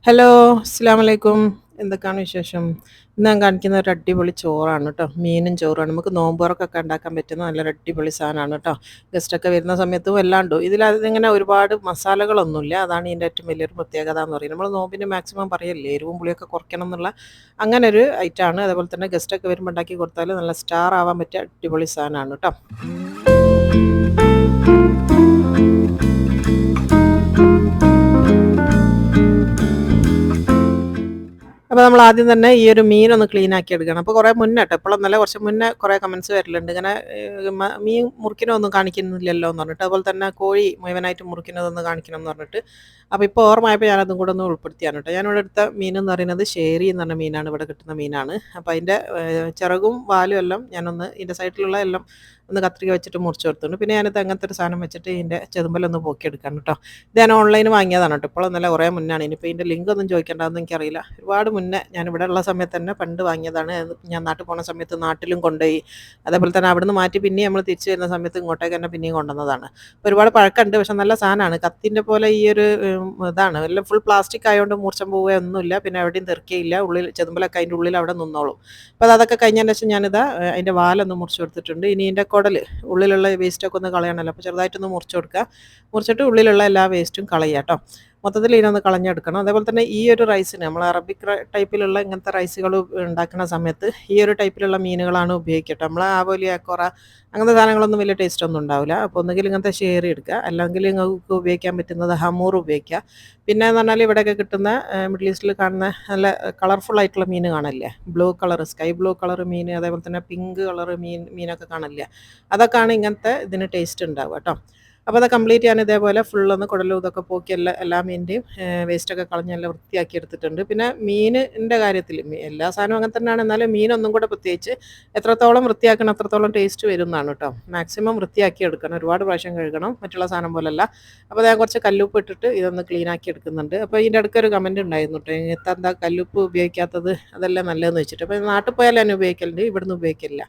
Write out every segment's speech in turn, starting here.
Hello, അസ്സലാമലൈക്കും. എന്തൊക്കെയാണ് വിശേഷം? ഇന്ന് ഞാൻ കാണിക്കുന്ന ഒരു അടിപൊളി ചോറാണ് കേട്ടോ. മീനും ചോറാണ്. നമുക്ക് നോമ്പുറക്കൊക്കെ ഉണ്ടാക്കാൻ പറ്റുന്ന നല്ലൊരു അടിപൊളി സാധനമാണ് കേട്ടോ. ഗസ്റ്റൊക്കെ വരുന്ന സമയത്തും എല്ലാമുണ്ട്. ഇതിങ്ങനെ ഒരുപാട് മസാലകളൊന്നുമില്ല. അതാണ് ഇതിൻ്റെ ഏറ്റവും വലിയൊരു പ്രത്യേകത എന്ന് പറയുന്നത്. നമ്മൾ നോമ്പിന് മാക്സിമം പറയല്ലേ എരിവും പുളിയൊക്കെ കുറയ്ക്കണം എന്നുള്ള അങ്ങനെ ഒരു ഐറ്റമാണ്. അതേപോലെ തന്നെ ഗസ്റ്റൊക്കെ വരുമ്പോൾ ഉണ്ടാക്കി കൊടുത്താൽ നല്ല സ്റ്റാർ ആവാൻ പറ്റിയ അടിപൊളി സാധനമാണ് കേട്ടോ. അപ്പോൾ നമ്മൾ ആദ്യം തന്നെ ഈ ഒരു മീനൊന്ന് ക്ലീൻ ആക്കി എടുക്കണം. അപ്പോൾ കുറേ മുന്നേ കേട്ടോ, ഇപ്പോഴൊന്നല്ല, കുറച്ച് മുന്നേ കുറേ കമൻസ് വരലുണ്ട്. ഇങ്ങനെ മീൻ മുറിക്കണമൊന്നും കാണിക്കുന്നില്ലല്ലോ എന്ന് പറഞ്ഞിട്ട്, അതുപോലെ തന്നെ കോഴി മുഴുവനായിട്ട് മുറിക്കുന്നതൊന്ന് കാണിക്കണം എന്ന് പറഞ്ഞിട്ട്. അപ്പോൾ ഇപ്പോൾ ഓർമ്മയായപ്പോൾ ഞാനതും കൂടെ ഒന്ന് ഉൾപ്പെടുത്തിയാണ് കേട്ടോ. ഞാനിവിടെ എടുത്ത മീൻ എന്ന് പറയുന്നത് ഷേരി എന്ന് പറഞ്ഞ മീനാണ്, ഇവിടെ കിട്ടുന്ന മീനാണ്. അപ്പോൾ അതിൻ്റെ ചിറകും വാലും എല്ലാം ഞാനൊന്ന് ഇതിൻ്റെ സൈഡിലുള്ള എല്ലാം ഒന്ന് കത്രിക വെച്ചിട്ട് മുറിച്ച് കൊടുത്തിട്ടുണ്ട്. പിന്നെ ഞാനിത് അങ്ങനത്തെ ഒരു സാധനം വെച്ചിട്ട് ഇതിൻ്റെ ചെതുമ്പലൊന്ന് പോക്കിയെടുക്കാൻ കേട്ടോ. ഇത് ഞാൻ ഓൺലൈനിൽ വാങ്ങിയതാണ് കേട്ടോ. ഇപ്പോഴൊന്നല്ല, കുറേ മുന്നാണ്. ഇനിയിപ്പോൾ ഇതിൻ്റെ ലിങ്ക് ഒന്നും ചോദിക്കേണ്ടതെന്ന് എനിക്കറിയില്ല. ഒരുപാട് മുന്നേ ഞാൻ ഇവിടെ ഉള്ള സമയത്ത് തന്നെ പണ്ട് വാങ്ങിയതാണ്. ഞാൻ നാട്ടിൽ പോകുന്ന സമയത്ത് നാട്ടിലും കൊണ്ടുപോയി. അതേപോലെ തന്നെ അവിടുന്ന് മാറ്റി പിന്നെയും നമ്മൾ തിരിച്ചു വരുന്ന സമയത്ത് ഇങ്ങോട്ടേക്ക് തന്നെ പിന്നെയും കൊണ്ടുവന്നതാണ്. ഒരുപാട് പഴക്കമുണ്ട്, പക്ഷെ നല്ല സാധനമാണ്. കത്തിൻ്റെ പോലെ ഈ ഒരു ഇതാണ് എല്ലാം ഫുൾ പ്ലാസ്റ്റിക് ആയതുകൊണ്ട് മൂർച്ചം പോവുകയൊന്നുമില്ല. പിന്നെ എവിടെയും തെറിക്കുകയില്ല. ഉള്ളിൽ ചെതുമ്പലൊക്കെ അതിൻ്റെ ഉള്ളിൽ അവിടെ നിന്നോളും. അപ്പോൾ അതൊക്കെ കഴിഞ്ഞതിന് ശേഷം ഞാനിതാ അതിൻ്റെ വാലൊന്ന് മുറിച്ച് കൊടുത്തിട്ടുണ്ട്. ഇനി ഇതിൻ്റെ കുടൽ, ഉള്ളിലുള്ള വേസ്റ്റൊക്കെ ഒന്ന് കളയണമല്ലോ. അപ്പോൾ ചെറുതായിട്ടൊന്ന് മുറിച്ച് കൊടുക്കുക. മുറിച്ചിട്ട് ഉള്ളിലുള്ള എല്ലാ വേസ്റ്റും കളയുക കേട്ടോ. മൊത്തത്തിൽ ഇതിനൊന്ന് കളഞ്ഞെടുക്കണം. അതേപോലെ തന്നെ ഈ ഒരു റൈസിന് നമ്മൾ അറബിക് ടൈപ്പിലുള്ള ഇങ്ങനത്തെ റൈസുകൾ ഉണ്ടാക്കുന്ന സമയത്ത് ഈ ഒരു ടൈപ്പിലുള്ള മീനുകളാണ് ഉപയോഗിക്കട്ടെ. നമ്മൾ ആവോലി, അക്കോറ അങ്ങനത്തെ സാധനങ്ങളൊന്നും വലിയ ടേസ്റ്റ് ഒന്നും ഉണ്ടാവില്ല. അപ്പോൾ ഒന്നുകിൽ ഇങ്ങനത്തെ ഷേറി എടുക്കുക, അല്ലെങ്കിൽ നിങ്ങൾക്ക് ഉപയോഗിക്കാൻ പറ്റുന്നത് ഹമൂർ ഉപയോഗിക്കുക. പിന്നെ എന്ന് പറഞ്ഞാൽ ഇവിടെയൊക്കെ കിട്ടുന്ന മിഡിൽ ഈസ്റ്റിൽ കാണുന്ന നല്ല കളർഫുൾ ആയിട്ടുള്ള മീൻ കാണില്ലേ, blue colour, sky blue colour മീൻ, അതേപോലെ തന്നെ പിങ്ക് കളർ മീനൊക്കെ കാണില്ലേ, അതൊക്കെയാണ് ഇങ്ങനത്തെ ഇതിന് ടേസ്റ്റ് ഉണ്ടാവുക കേട്ടോ. അപ്പോൾ അത് കംപ്ലീറ്റ് ഞാൻ ഇതേപോലെ ഫുള്ളൊന്ന് കുടലും ഇതൊക്കെ പോക്കി എല്ലാ മീനിൻ്റെയും വേസ്റ്റൊക്കെ കളഞ്ഞ് എല്ലാം വൃത്തിയാക്കി എടുത്തിട്ടുണ്ട്. പിന്നെ മീനിൻ്റെ കാര്യത്തിൽ എല്ലാ സാധനവും അങ്ങനെ തന്നെയാണ്, എന്നാലും മീനൊന്നും കൂടെ പ്രത്യേകിച്ച് എത്രത്തോളം വൃത്തിയാക്കണം അത്രത്തോളം ടേസ്റ്റ് വരും എന്നാണ് കേട്ടോ. മാക്സിമം വൃത്തിയാക്കി എടുക്കണം, ഒരുപാട് പ്രാവശ്യം കഴുകണം, മറ്റുള്ള സാധനം പോലല്ല. അപ്പോൾ ഞാൻ കുറച്ച് കല്ലുപ്പ് ഇട്ടിട്ട് ഇതൊന്ന് ക്ലീൻ ആക്കി എടുക്കുന്നുണ്ട്. അപ്പോൾ ഇതിൻ്റെ അടുക്കൊരു കമൻറ്റ് ഉണ്ടായിരുന്നു കേട്ടോ, എന്താ കല്ലുപ്പ് ഉപയോഗിക്കാത്തത്, അതെല്ലാം നല്ലതെന്ന് വെച്ചിട്ട്. അപ്പോൾ നാട്ടിൽ പോയാൽ ഞാൻ ഉപയോഗിക്കലുണ്ട്, ഇവിടുന്ന് ഉപയോഗിക്കില്ല.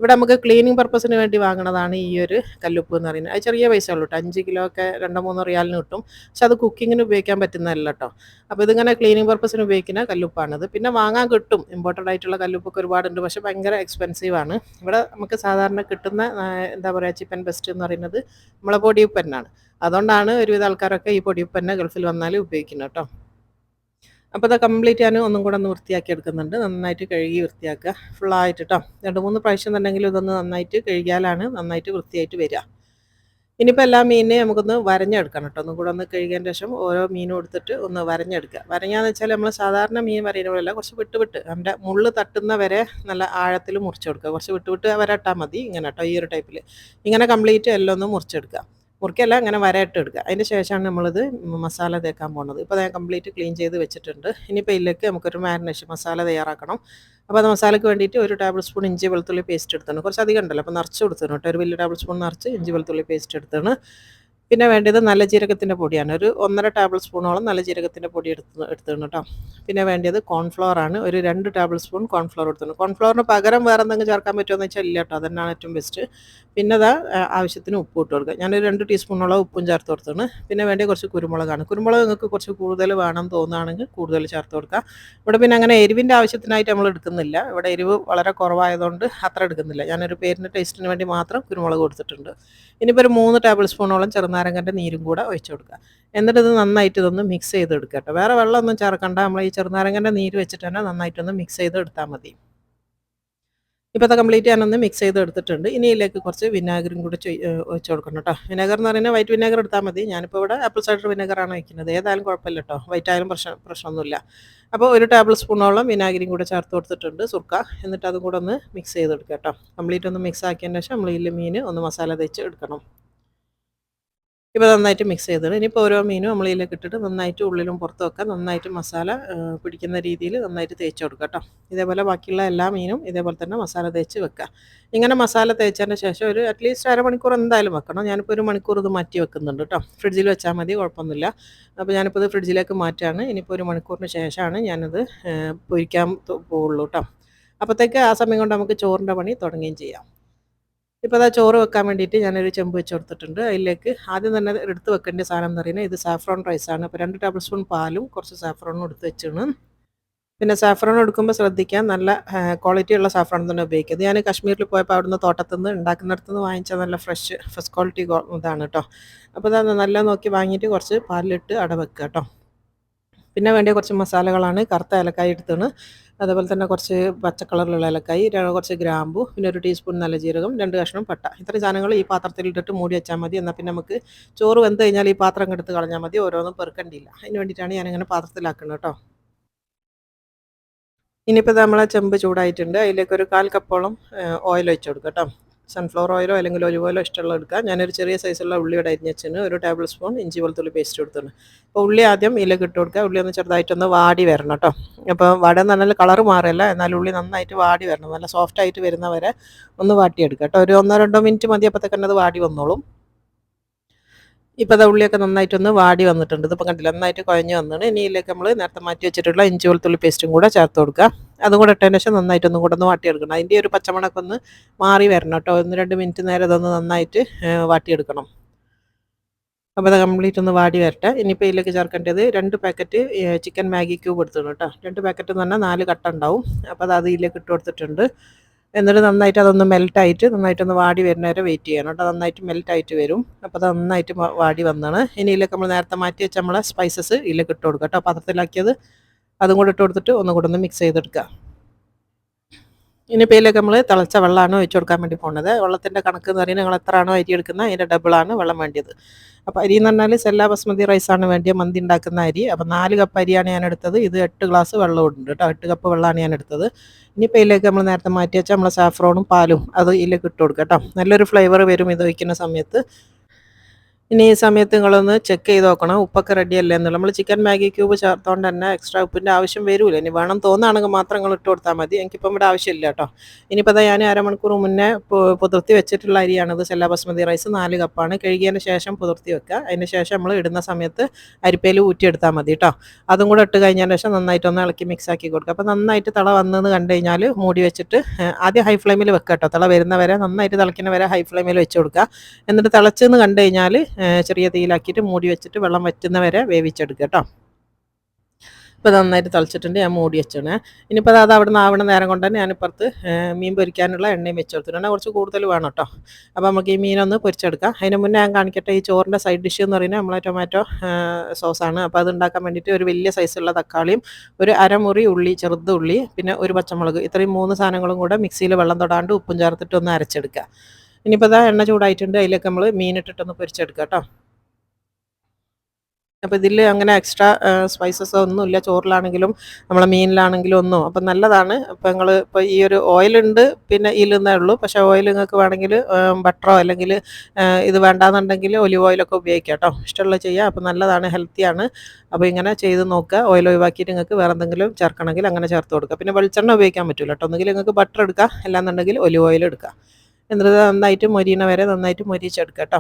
ഇവിടെ നമുക്ക് ക്ലീനിങ് പർപ്പസിന് വേണ്ടി വാങ്ങണതാണ് ഈ ഒരു കല്ലുപ്പ് എന്ന് പറയുന്നത്. അത് ചെറിയ പൈസ ഉള്ളൂ കേട്ടോ, 5 കിലോ ഒക്കെ 2-3 റിയാലിന് കിട്ടും. പക്ഷെ അത് കുക്കിങ്ങിന് ഉപയോഗിക്കാൻ പറ്റുന്നതല്ല കേട്ടോ. അപ്പോൾ ഇതിങ്ങനെ ക്ലീനിങ് പർപ്പസിന് ഉപയോഗിക്കുന്ന കല്ലുപ്പാണിത്. പിന്നെ വാങ്ങാൻ കിട്ടും, ഇമ്പോർട്ടഡ് ആയിട്ടുള്ള കല്ലുപ്പൊക്കെ ഒരുപാടുണ്ട്, പക്ഷേ ഭയങ്കര എക്സ്പെൻസീവ് ആണ്. ഇവിടെ നമുക്ക് സാധാരണ കിട്ടുന്ന എന്താ പറയുക, ചിപ്പൻ ബെസ്റ്റ് എന്ന് പറയുന്നത് നമ്മളെ പൊടിയുപ്പ് തന്നെയാണ്. അതുകൊണ്ടാണ് ഒരുവിധ ആൾക്കാരൊക്കെ ഈ പൊടിയുപ്പ് തന്നെ ഗൾഫിൽ വന്നാൽ ഉപയോഗിക്കുന്നത് കേട്ടോ. അപ്പോൾ അത് കംപ്ലീറ്റ് ഞാൻ ഒന്നും കൂടെ ഒന്ന് വൃത്തിയാക്കി എടുക്കുന്നുണ്ട്. നന്നായിട്ട് കഴുകി വൃത്തിയാക്കുക ഫുള്ളായിട്ട് കേട്ടോ. 2-3 പ്രാവശ്യം തന്നെങ്കിലും ഇതൊന്ന് നന്നായിട്ട് കഴുകിയാലാണ് നന്നായിട്ട് വൃത്തിയായിട്ട് വരിക. ഇനിയിപ്പോൾ എല്ലാ മീനിനെയും നമുക്കൊന്ന് വരഞ്ഞെടുക്കണം കേട്ടോ. ഒന്നും കൂടെ ഒന്ന് കഴുകിയതിന് ശേഷം ഓരോ മീനും എടുത്തിട്ട് ഒന്ന് വരഞ്ഞെടുക്കുക. വരഞ്ഞാന്ന് വെച്ചാൽ നമ്മൾ സാധാരണ മീൻ വരയുന്ന പോലെയല്ല, കുറച്ച് വിട്ട് നമ്മുടെ മുള്ള് തട്ടുന്ന വരെ നല്ല ആഴത്തിൽ മുറിച്ച് കൊടുക്കുക. കുറച്ച് വിട്ട് വരട്ടാൽ മതി, ഇങ്ങനെ കേട്ടോ, ഈ ഒരു ടൈപ്പിൽ ഇങ്ങനെ കംപ്ലീറ്റ് എല്ലാം ഒന്ന് മുറിച്ചെടുക്കുക. മുറിക്കല്ല, ഇങ്ങനെ വരയിട്ട് എടുക്കുക. അതിന് ശേഷമാണ് നമ്മളിത് മസാല തേക്കാൻ പോകുന്നത്. ഇപ്പോൾ ഞാൻ കംപ്ലീറ്റ് ക്ലീൻ ചെയ്ത് വെച്ചിട്ടുണ്ട്. ഇനിയിപ്പോൾ ഇതിലേക്ക് നമുക്കൊരു മാരിനേഷൻ മസാല തയ്യാറാക്കണം. അപ്പോൾ അത് മസാലയ്ക്ക് വേണ്ടിയിട്ട് 1 ടേബിൾ സ്പൂൺ ഇഞ്ചി വെളുത്തുള്ളി പേസ്റ്റ് എടുത്താണ്. കുറച്ച് അധികം ഉണ്ടല്ലോ, അപ്പോൾ നിറച്ച് കൊടുത്താണ് കേട്ടോ. ഒരു വലിയ ടേബിൾ സ്പൂൺ നിറച്ച് ഇഞ്ചി വെളുത്തുള്ളി പേസ്റ്റ് എടുത്താണ്. പിന്നെ വേണ്ടത് നല്ല ജീരകത്തിൻ്റെ പൊടിയാണ്. ഒരു 1.5 ടേബിൾ സ്പൂണോളം നല്ല ജീരകത്തിൻ്റെ പൊടി എടുത്താണ് കേട്ടോ. പിന്നെ വേണ്ടത് കോൺഫ്ലവർ ആണ്. ഒരു 2 ടേബിൾ സ്പൂൺ കോൺഫ്ലവർ എടുത്താണ്. കോൺഫ്ലവറിന് പകരം വേറെ എന്തെങ്കിലും ചേർക്കാൻ പറ്റുമോ എന്ന് വെച്ചാൽ ഇല്ല കേട്ടോ, അതന്നെയാണ് ഏറ്റവും ബെസ്റ്റ്. പിന്നെ ആവശ്യത്തിന് ഉപ്പ് ഇട്ട് കൊടുക്കുക. ഞാനൊരു 2 ടീസ്പൂണോളം ഉപ്പും ചേർത്ത് കൊടുത്താണ്. പിന്നെ വേണ്ടത് കുറച്ച് കുരുമുളകാണ്. കുരുമുളക് നിങ്ങൾക്ക് കുറച്ച് കൂടുതൽ വേണം തോന്നുകയാണെങ്കിൽ കൂടുതൽ ചേർത്ത് കൊടുക്കുക. ഇവിടെ പിന്നെ അങ്ങനെ എരിവിൻ്റെ ആവശ്യത്തിനായിട്ട് നമ്മൾ എടുക്കുന്നില്ല. ഇവിടെ എരിവ് വളരെ കുറവായതുകൊണ്ട് അത്ര എടുക്കുന്നില്ല. ഞാനൊരു പേരിൻ്റെ ടേസ്റ്റിന് വേണ്ടി മാത്രം കുരുമുളക് കൊടുത്തിട്ടുണ്ട്. ഇനിയിപ്പോൾ ഒരു 3 ടേബിൾ സ്പൂണോളം ചെറുനാരങ്ങൻ്റെ നീരും കൂടെ ഒഴിച്ച് കൊടുക്കുക. എന്നിട്ട് ഇത് നന്നായിട്ട് ഇതൊന്ന് മിക്സ് ചെയ്തെടുക്കുക കേട്ടോ. വേറെ വെള്ളമൊന്നും ചേർക്കണ്ട, നമ്മൾ ഈ ചെറുനാരങ്ങൻ്റെ നീര് വെച്ചിട്ട് തന്നെ നന്നായിട്ടൊന്ന് മിക്സ് ചെയ്ത് എടുത്താൽ മതി. ഇപ്പോൾ അത് കംപ്ലീറ്റ് ഞാനൊന്ന് മിക്സ് ചെയ്ത് എടുത്തിട്ടുണ്ട്. ഇനി ഇതിലേക്ക് കുറച്ച് വിനാഗിരും കൂടി ഒഴിച്ച് കൊടുക്കണം കേട്ടോ. വിനാഗർ എന്ന് പറയുന്നത് വൈറ്റ് വിനാഗർ എടുത്താൽ മതി. ഞാനിപ്പോൾ ഇവിടെ ആപ്പിൾ സൈഡർ വിനാഗറാണ് വയ്ക്കുന്നത്. ഏതായാലും കുഴപ്പമില്ല കേട്ടോ, വൈറ്റ് ആയാലും പ്രശ്നമൊന്നുമില്ല. അപ്പോൾ 1 ടേബിൾ സ്പൂണോളം വിനാഗിരിയും കൂടെ ചേർത്ത് കൊടുത്തിട്ടുണ്ട്, സുർക്ക. എന്നിട്ട് അതും കൂടെ ഒന്ന് മിക്സ് ചെയ്തെടുക്കുക കേട്ടോ. കംപ്ലീറ്റ് ഒന്ന് മിക്സ് ആക്കിയതിന് ശേഷം നമ്മൾ ഇതിൽ മീൻ ഒന്ന് മസാല തേച്ച് എടുക്കണം. ഇപ്പോൾ നന്നായിട്ട് മിക്സ് ചെയ്തിട്ട് ഇനിയിപ്പോൾ ഓരോ മീനും നമ്മൾ ഇതിലേക്ക് ഇട്ടിട്ട് നന്നായിട്ട് ഉള്ളിലും പുറത്തുമൊക്കെ നന്നായിട്ട് മസാല പിടിക്കുന്ന രീതിയിൽ നന്നായിട്ട് തേച്ച് കൊടുക്കുക കേട്ടോ. ഇതേപോലെ ബാക്കിയുള്ള എല്ലാ മീനും ഇതേപോലെ തന്നെ മസാല തേച്ച് വെക്കുക. ഇങ്ങനെ മസാല തേച്ചതിന് ശേഷം ഒരു അറ്റ്ലീസ്റ്റ് അരമണിക്കൂർ എന്തായാലും വെക്കണം. ഞാനിപ്പോൾ 1 മണിക്കൂർ ഇത് മാറ്റി വെക്കുന്നുണ്ട് കേട്ടോ. ഫ്രിഡ്ജിൽ വെച്ചാൽ മതി, കുഴപ്പമൊന്നുമില്ല. അപ്പോൾ ഞാനിപ്പോൾ ഇത് ഫ്രിഡ്ജിലേക്ക് മാറ്റുകയാണ്. ഇനിയിപ്പോൾ 1 മണിക്കൂറിന് ശേഷമാണ് ഞാനത് പൊരിക്കാൻ പോവുള്ളൂ കേട്ടോ. അപ്പോഴത്തേക്ക് ആ സമയം കൊണ്ട് നമുക്ക് ചോറിൻ്റെ പണി തുടങ്ങുകയും ചെയ്യാം. ഇപ്പോൾ അതാ ചോറ് വെക്കാൻ വേണ്ടിയിട്ട് ഞാനൊരു ചെമ്പ് വെച്ച് കൊടുത്തിട്ടുണ്ട്. അതിലേക്ക് ആദ്യം തന്നെ എടുത്ത് വെക്കേണ്ട സാധനം എന്ന് പറയുന്നത് ഇത് സാഫ്രോൺ റൈസാണ്. അപ്പോൾ 2 ടേബിൾ സ്പൂൺ പാലും കുറച്ച് സാഫ്രോണും എടുത്ത് വെച്ചാണ്. പിന്നെ സാഫ്രോൺ എടുക്കുമ്പോൾ ശ്രദ്ധിക്കാൻ നല്ല ക്വാളിറ്റി ഉള്ള സാഫ്രോൺ തന്നെ ഉപയോഗിക്കുക. ഇത് ഞാൻ കാശ്മീരിൽ പോയപ്പോൾ അവിടുന്ന് തോട്ടത്തുനിന്ന് ഉണ്ടാക്കുന്നിടത്തുനിന്ന് വാങ്ങിച്ച നല്ല ഫസ്റ്റ് ക്വാളിറ്റി ഇതാണ് കേട്ടോ. അപ്പോൾ അത് നല്ല നോക്കി വാങ്ങിയിട്ട് കുറച്ച് പാലിലിട്ട് അട വെക്കുക കേട്ടോ. പിന്നെ വേണ്ടിയ കുറച്ച് മസാലകളാണ് കറുത്ത ഏലക്കായ എടുത്താണ്, അതുപോലെ തന്നെ കുറച്ച് പച്ച കളറിലുള്ള ഏലക്കായി, കുറച്ച് ഗ്രാമ്പു, പിന്നെ ഒരു ടീസ്പൂൺ നല്ല ജീരകം, 2 കഷ്ണം പട്ട. ഇത്രയും സാധനങ്ങൾ ഈ പാത്രത്തിലിട്ടിട്ട് മൂടി വെച്ചാൽ മതി. എന്നാൽ പിന്നെ നമുക്ക് ചോറ് വെന്ത് കഴിഞ്ഞാൽ ഈ പാത്രം എടുത്ത് കളഞ്ഞാൽ മതി, ഓരോന്നും പെറുക്കണ്ടില്ല. അതിന് വേണ്ടിയിട്ടാണ് ഞാനിങ്ങനെ പാത്രത്തിലാക്കുന്നത് കേട്ടോ. ഇനിയിപ്പോൾ നമ്മളെ ചെമ്പ് ചൂടായിട്ടുണ്ട്. അതിലേക്ക് ഒരു 1/4 കപ്പോളം ഓയിൽ ഒഴിച്ച് കൊടുക്കുക കേട്ടോ. സൺഫ്ലവർ ഓയിലോ അല്ലെങ്കിൽ ഒലിവ് ഓയിലോ ഇഷ്ടമുള്ള എടുക്കുക. ഞാനൊരു ചെറിയ സൈസുള്ള ഉള്ളിയുടെ അരിഞ്ഞ് വെച്ചിന്, ഒരു ടേബിൾ സ്പൂൺ ഇഞ്ചി വെളുത്തുള്ളി പേസ്റ്റ് കൊടുത്തിട്ടുണ്ട്. അപ്പോൾ ഉള്ളി ആദ്യം ഇതിലേക്ക് ഇട്ട് കൊടുക്കുക. ഉള്ളി ഒന്ന് ചെറുതായിട്ടൊന്ന് വാടി വരണം കേട്ടോ. അപ്പോൾ വടന്ന് പറഞ്ഞാൽ കളറ് മാറില്ല, എന്നാൽ ഉള്ളി നന്നായിട്ട് വാടി വരണം. നല്ല സോഫ്റ്റ് ആയിട്ട് വരുന്നവരെ ഒന്ന് വാട്ടിയെടുക്കുക കേട്ടോ. ഒരു 1-2 മിനിറ്റ് മതി, അപ്പോഴത്തേക്ക് അത് വാടി വന്നോളും. ഇപ്പോൾ അത് ഉള്ളിയൊക്കെ നന്നായിട്ടൊന്ന് വാടി വന്നിട്ടുണ്ട്. ഇതിപ്പോൾ കണ്ടില്ല, നന്നായിട്ട് കുഴഞ്ഞ് വന്നിട്ട് ഇനി ഇതിലേക്ക് നമ്മൾ നേരത്തെ മാറ്റി വെച്ചിട്ടുള്ള ഇഞ്ചി വെളുത്തുള്ളി പേസ്റ്റും കൂടെ ചേർത്ത് കൊടുക്കുക. അതും കൂടെ ഇട്ടതിന് ശേഷം നന്നായിട്ടൊന്നും കൂടെ ഒന്ന് വാട്ടിയെടുക്കണം. അതിൻ്റെ ഒരു പച്ചമണമൊക്കെ ഒന്ന് മാറി വരണം കേട്ടോ. 1-2 മിനിറ്റ് നേരം ഇതൊന്ന് നന്നായിട്ട് വാട്ടിയെടുക്കണം. അപ്പോൾ അത് കംപ്ലീറ്റ് ഒന്ന് വാടി വരട്ടെ. ഇനിയിപ്പോൾ ഇതിലേക്ക് ചേർക്കേണ്ടത് 2 പാക്കറ്റ് ചിക്കൻ മാഗി ക്യൂബ് എടുത്തിട്ടുണ്ട് കേട്ടോ. 2 പാക്കറ്റ് എന്ന് പറഞ്ഞാൽ 4 കട്ട ഉണ്ടാവും. അപ്പോൾ അത് ഇതിലേക്ക് ഇട്ട് കൊടുത്തിട്ടുണ്ട്. എന്നിട്ട് നന്നായിട്ട് അതൊന്ന് മെൽറ്റായിട്ട് നന്നായിട്ടൊന്ന് വാടി വരുന്ന വരെ വെയിറ്റ് ചെയ്യണം കേട്ടോ. നന്നായിട്ട് മെൽറ്റായിട്ട് വരും. അപ്പോൾ അത് നന്നായിട്ട് വാടി വന്നാണ്. ഇനി ഇതിലേക്ക് നമ്മൾ നേരത്തെ മാറ്റി വെച്ച നമ്മളെ സ്പൈസസ് ഇതിലേക്ക് ഇട്ട് കൊടുക്കുക കേട്ടോ. പാത്രത്തിലാക്കിയത് അതും കൂടെ ഇട്ട് കൊടുത്തിട്ട് ഒന്നും കൂടെ ഒന്ന് മിക്സ് ചെയ്തെടുക്കുക. ഇനിയിപ്പോൾ ഇതിലേക്ക് നമ്മൾ തിളച്ച വെള്ളമാണ് ഒഴിച്ച് കൊടുക്കാൻ വേണ്ടി പോകുന്നത്. വെള്ളത്തിൻ്റെ കണക്ക് എന്ന് പറയുന്നത് നിങ്ങൾ എത്രയാണോ അരി എടുക്കുന്നത് അതിൻ്റെ ഡബിളാണ് വെള്ളം വേണ്ടിയത്. അപ്പോൾ അരി എന്ന് പറഞ്ഞാൽ സെല്ല ബസ്മതി റൈസാണ് വേണ്ടിയ മന്തി ഉണ്ടാക്കുന്ന അരി. അപ്പോൾ 4 കപ്പ് അരിയാണ് ഞാൻ എടുത്തത്. ഇത് 8 ഗ്ലാസ് വെള്ളം ഉണ്ട് കേട്ടോ. 8 കപ്പ് വെള്ളമാണ് ഞാൻ എടുത്തത്. ഇനിയിപ്പോൾ ഇതിലേക്ക് നമ്മൾ നേരത്തെ മാറ്റി വെച്ചാൽ നമ്മൾ സാഫ്രോണും പാലും അത് ഇതിലേക്ക് ഇട്ട് കൊടുക്കുക കേട്ടോ. നല്ലൊരു ഫ്ലേവർ വരും ഇത് ഒഴിക്കുന്ന സമയത്ത്. ഇനി ഈ സമയത്ത് നിങ്ങളൊന്ന് ചെക്ക് ചെയ്ത് നോക്കണം ഉപ്പൊക്കെ റെഡി അല്ലേ എന്നുള്ളത്. നമ്മൾ ചിക്കൻ മാഗി ക്യൂബ് ചേർത്തുകൊണ്ട് തന്നെ എക്സ്ട്രാ ഉപ്പിൻ്റെ ആവശ്യം വരില്ല. ഇനി വേണം തോന്നുകയാണെങ്കിൽ മാത്രം നിങ്ങൾ ഇട്ട് കൊടുത്താൽ മതി. എനിക്കിപ്പം ഇവിടെ ആവശ്യമില്ല കേട്ടോ. ഇനിയിപ്പോൾ അതാ ഞാൻ അരമണിക്കൂർ മുന്നേ പുതിർത്തി വെച്ചിട്ടുള്ള അരിയാണിത്. സെല്ല ബസ്മതി റൈസ് 4 കപ്പാണ്. കഴുകിയതിന് ശേഷം പുതിർത്തി വെക്കുക. അതിന് ശേഷം നമ്മൾ ഇടുന്ന സമയത്ത് അരിപ്പയിൽ ഊറ്റിയെടുത്താൽ മതി കേട്ടോ. അതും കൂടെ ഇട്ട് കഴിഞ്ഞതിന് ശേഷം നന്നായിട്ടൊന്ന് ഇളക്കി മിക്സ് ആക്കി കൊടുക്കുക. അപ്പോൾ നന്നായിട്ട് തിള വന്നെന്ന് കണ്ടു കഴിഞ്ഞാൽ മൂടി വെച്ചിട്ട് ആദ്യം ഹൈ ഫ്ലെയിമിൽ വെക്കുക കേട്ടോ. തിള വരുന്നവരെ നന്നായിട്ട് തിളയ്ക്കുന്ന വരെ ഹൈ ഫ്ലെയിമിൽ വെച്ച് കൊടുക്കുക. എന്നിട്ട് തിളച്ചെന്ന് കണ്ടു കഴിഞ്ഞാൽ ചെറിയ തീയിലാക്കിയിട്ട് മൂടി വെച്ചിട്ട് വെള്ളം വറ്റുന്നവരെ വേവിച്ചെടുക്കുക കേട്ടോ. ഇപ്പോൾ നന്നായിട്ട് തിളച്ചിട്ടുണ്ട്. ഞാൻ മൂടി വെച്ചാണ്. ഇനിയിപ്പോൾ അത് അവിടെ നിന്ന് ആവണ നേരം കൊണ്ട് തന്നെ ഞാനിപ്പുറത്ത് മീൻ പൊരിക്കാനുള്ള എണ്ണയും വെച്ച് കൊടുത്തിട്ടുണ്ട്. കുറച്ച് കൂടുതൽ വേണം കേട്ടോ. അപ്പോൾ നമുക്ക് ഈ മീനൊന്ന് പൊരിച്ചെടുക്കാം. അതിന് മുന്നേ ഞാൻ കാണിക്കട്ടെ, ഈ ചോറിൻ്റെ സൈഡ് ഡിഷ് എന്ന് പറയുന്നത് നമ്മളെ ടൊമാറ്റോ സോസാണ്. അപ്പോൾ അത് ഉണ്ടാക്കാൻ വേണ്ടിയിട്ട് ഒരു വലിയ സൈസുള്ള തക്കാളിയും ഒരു അരമുറി ഉള്ളി, ചെറുത് ഉള്ളി, പിന്നെ ഒരു പച്ചമുളക്, ഇത്രയും 3 സാധനങ്ങളും കൂടെ മിക്സിയിൽ വെള്ളം തൊടാണ്ട് ഉപ്പും ചേർത്തിട്ട് ഒന്ന് അരച്ചെടുക്കുക. ഇനിയിപ്പോൾ അതാ എണ്ണ ചൂടായിട്ടുണ്ട്. അതിലേക്ക് നമ്മൾ മീനിട്ടിട്ടൊന്ന് പൊരിച്ചെടുക്കുക കേട്ടോ. അപ്പോൾ ഇതിൽ അങ്ങനെ എക്സ്ട്രാ സ്പൈസസ് ഒന്നുമില്ല. ചോറിലാണെങ്കിലും നമ്മളെ മീനിലാണെങ്കിലും ഒന്നും. അപ്പം നല്ലതാണ്. അപ്പോൾ നിങ്ങൾ ഇപ്പോൾ ഈ ഒരു ഓയിലുണ്ട് പിന്നെ ഇതിലെന്നേ ഉള്ളൂ. പക്ഷേ ഓയിൽ നിങ്ങൾക്ക് വേണമെങ്കിൽ ബട്ടറോ അല്ലെങ്കിൽ ഇത് വേണ്ടാന്നുണ്ടെങ്കിൽ ഒലിവ് ഓയിലൊക്കെ ഉപയോഗിക്കാം കേട്ടോ. ഇഷ്ടമുള്ളത് ചെയ്യുക. അപ്പോൾ നല്ലതാണ്, ഹെൽത്തിയാണ്. അപ്പോൾ ഇങ്ങനെ ചെയ്ത് നോക്കുക. ഓയിൽ ഒഴിവാക്കിയിട്ട് നിങ്ങൾക്ക് വേറെ എന്തെങ്കിലും ചേർക്കണമെങ്കിൽ അങ്ങനെ ചേർത്ത് കൊടുക്കുക. പിന്നെ വെളിച്ചെണ്ണ ഉപയോഗിക്കാൻ പറ്റില്ല കേട്ടോ. ഒന്നുകിൽ നിങ്ങൾക്ക് ബട്ടർ എടുക്കുക, അല്ലാന്നുണ്ടെങ്കിൽ ഒലിവ് ഓയിൽ എടുക്കുക. എന്നിട്ട് നന്നായിട്ട് മൊരിയണ വരെ നന്നായിട്ട് മൊരിച്ചെടുക്കുക കേട്ടോ.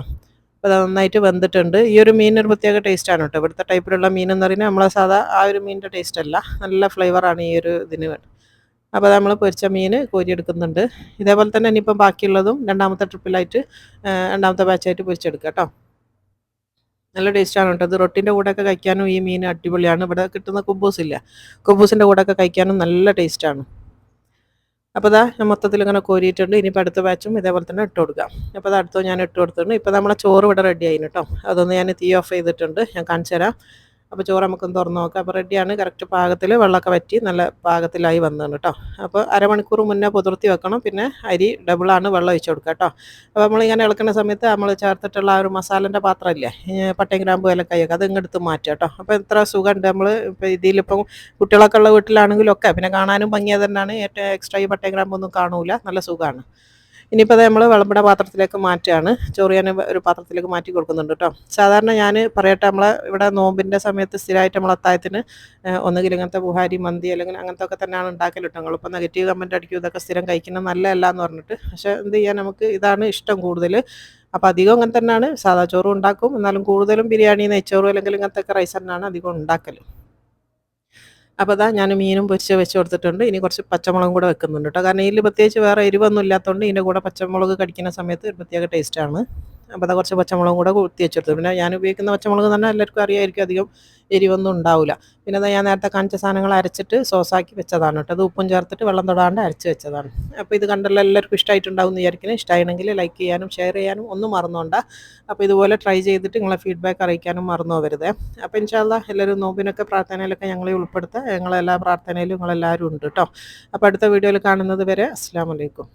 അപ്പോൾ അത് നന്നായിട്ട് വെന്തിട്ടുണ്ട്. ഈ ഒരു മീനൊരു പ്രത്യേക ടേസ്റ്റാണ് കേട്ടോ. ഇവിടുത്തെ ടൈപ്പിലുള്ള മീനെന്ന് പറയുന്നത് നമ്മളെ സാധാ ആ ഒരു മീനിൻ്റെ ടേസ്റ്റ് അല്ല, നല്ല ഫ്ലേവറാണ് ഈ ഒരു ഇതിന് വേണ്ടി. അപ്പോൾ നമ്മൾ പൊരിച്ച മീൻ കോരിയെടുക്കുന്നുണ്ട്. ഇതേപോലെ തന്നെ ഇനിയിപ്പം ബാക്കിയുള്ളതും രണ്ടാമത്തെ ട്രിപ്പിലായിട്ട് രണ്ടാമത്തെ ബാച്ചായിട്ട് പൊരിച്ചെടുക്കുക കേട്ടോ. നല്ല ടേസ്റ്റാണ് കേട്ടോ. ഇത് റൊട്ടിൻ്റെ കൂടെയൊക്കെ കഴിക്കാനും ഈ മീൻ അടിപൊളിയാണ്. ഇവിടെ കിട്ടുന്ന കുബൂസില്ല, കുബൂസിൻ്റെ കൂടെയൊക്കെ കഴിക്കാനും നല്ല ടേസ്റ്റാണ്. അപ്പോൾ ഇതാ ഞാൻ മൊത്തത്തിൽ ഇങ്ങനെ കോരിയിട്ടുണ്ട്. ഇനിയിപ്പോൾ അടുത്ത ബാച്ചും ഇതേപോലെ തന്നെ ഇട്ട് കൊടുക്കാം. അപ്പോൾ അത് അടുത്തത് ഞാൻ ഇട്ട് കൊടുത്തിട്ടുണ്ട്. ഇപ്പോൾ നമ്മളെ ചോറ് ഇവിടെ റെഡി ആയിന് കേട്ടോ. അതൊന്ന് ഞാൻ തീ ഓഫ് ചെയ്തിട്ടുണ്ട്, ഞാൻ കാണിച്ചു തരാം. അപ്പോൾ ചോറ് നമുക്കൊന്ന് തുറന്ന് നോക്കാം. അപ്പോൾ റെഡിയാണ്. കറക്റ്റ് പാകത്തിൽ വെള്ളമൊക്കെ വറ്റി നല്ല പാകത്തിലായി വന്നതാണ് കേട്ടോ. അപ്പോൾ അരമണിക്കൂർ മുന്നേ പുതിർത്തി വെക്കണം. പിന്നെ അരി ഡബിളാണ്, വെള്ളം ഒഴിച്ച് കൊടുക്കുക കേട്ടോ. അപ്പോൾ നമ്മളിങ്ങനെ ഇളക്കുന്ന സമയത്ത് നമ്മൾ ചേർത്തിട്ടുള്ള ആ ഒരു മസാലൻ്റെ പാത്രമില്ലേ, പട്ടയും ഗ്രാമ്പും ഏലക്കായൊക്കെ, അത് ഇങ്ങെടുത്ത് മാറ്റുക കേട്ടോ. അപ്പോൾ എത്ര സുഖമുണ്ട്. നമ്മൾ ഇപ്പോൾ ഇതിലിപ്പം കുട്ടികളൊക്കെ ഉള്ള വീട്ടിലാണെങ്കിലും ഒക്കെ പിന്നെ കാണാനും ഭംഗിയത് തന്നെയാണ്. ഏറ്റവും എക്സ്ട്രാ ഈ പട്ടയും ഗ്രാമ്പൊന്നും കാണൂല, നല്ല സുഖമാണ്. ഇനിയിപ്പോൾ അത് നമ്മൾ വിളമ്പുന്ന പാത്രത്തിലേക്ക് മാറ്റുകയാണ്. ചോറ് ഞാൻ ഒരു പാത്രത്തിലേക്ക് മാറ്റി കൊടുക്കുന്നുണ്ട് കേട്ടോ. സാധാരണ ഞാൻ പറയട്ടെ, നമ്മളെ ഇവിടെ നോമ്പിൻ്റെ സമയത്ത് സ്ഥിരമായിട്ട് നമ്മൾ അത്താഴത്തിന് ഒന്നുകിൽ ഇങ്ങനത്തെ ബുഹാരി മന്തി അല്ലെങ്കിൽ അങ്ങനത്തെ ഒക്കെ തന്നെയാണ് ഉണ്ടാക്കൽ കേട്ടോ. നിങ്ങളിപ്പോൾ നെഗറ്റീവ് കമൻറ്റ് അടിക്കും ഇതൊക്കെ സ്ഥിരം കഴിക്കുന്നത് നല്ലതല്ല എന്ന് പറഞ്ഞിട്ട്. പക്ഷേ എന്ത് ചെയ്യാൻ, നമുക്ക് ഇതാണ് ഇഷ്ടം കൂടുതൽ. അപ്പോൾ അധികം അങ്ങനെ തന്നെയാണ്. സാധാ ചോറും ഉണ്ടാക്കും, എന്നാലും കൂടുതലും ബിരിയാണി, നെയ്ച്ചോറും അല്ലെങ്കിൽ ഇങ്ങനത്തെ ഒക്കെ റൈസ് തന്നെയാണ് അധികം ഉണ്ടാക്കൽ. അപ്പോൾ അതാ ഞാൻ മീനും പൊരിച്ച് വെച്ച് കൊടുത്തിട്ടുണ്ട്. ഇനി കുറച്ച് പച്ചമുളകും കൂടെ വെക്കുന്നുണ്ട് കേട്ടോ. കാരണം ഇതിൽ പ്രത്യേകിച്ച് വേറെ എരിവൊന്നും ഇല്ലാത്തതുകൊണ്ട് ഇതിൻ്റെ കൂടെ പച്ചമുളക് കടിക്കുന്ന സമയത്ത് ഒരു പ്രത്യേക ടേസ്റ്റാണ്. അപ്പോൾ അതാ കുറച്ച് പച്ചമുളകും കൂടെ കുത്തി വെച്ചെടുത്തു. പിന്നെ ഞാൻ ഉപയോഗിക്കുന്ന പച്ചമുളക് എന്ന് പറഞ്ഞാൽ എല്ലാവർക്കും അറിയാമായിരിക്കും, അധികം എരിവൊന്നും ഉണ്ടാവില്ല. പിന്നെ അതാ ഞാൻ നേരത്തെ കാണിച്ച സാധനങ്ങൾ അരച്ചിട്ട് സോസാക്കി വെച്ചതാണ് കേട്ടോ. അത് ഉപ്പും ചേർത്തിട്ട് വെള്ളം തൊടാണ്ട് അരച്ച് വെച്ചതാണ്. അപ്പോൾ ഇത് കണ്ടല്ലോ, എല്ലാവർക്കും ഇഷ്ടമായിട്ടുണ്ടാവും എന്ന് വിചാരിക്കുന്നത്. ഇഷ്ടമായിരുന്നെങ്കിൽ ലൈക്ക് ചെയ്യാനും ഷെയർ ചെയ്യാനും ഒന്നും മറന്നുകൊണ്ട. അപ്പോൾ ഇതുപോലെ ട്രൈ ചെയ്തിട്ട് നിങ്ങളെ ഫീഡ്ബാക്ക് അറിയിക്കാനും മറന്നു പോകരുത്. അപ്പോൾ ഇൻഷാ അല്ലാ എല്ലാവരും നോമ്പിനൊക്കെ പ്രാർത്ഥനയിലൊക്കെ ഞങ്ങളെ ഉൾപ്പെടുത്തുക. ഞങ്ങളെല്ലാ പ്രാർത്ഥനയിലും നിങ്ങളെല്ലാവരും ഉണ്ട് കേട്ടോ. അപ്പോൾ അടുത്ത വീഡിയോയിൽ കാണുന്നത് വരെ അസ്സലാമു അലൈക്കും.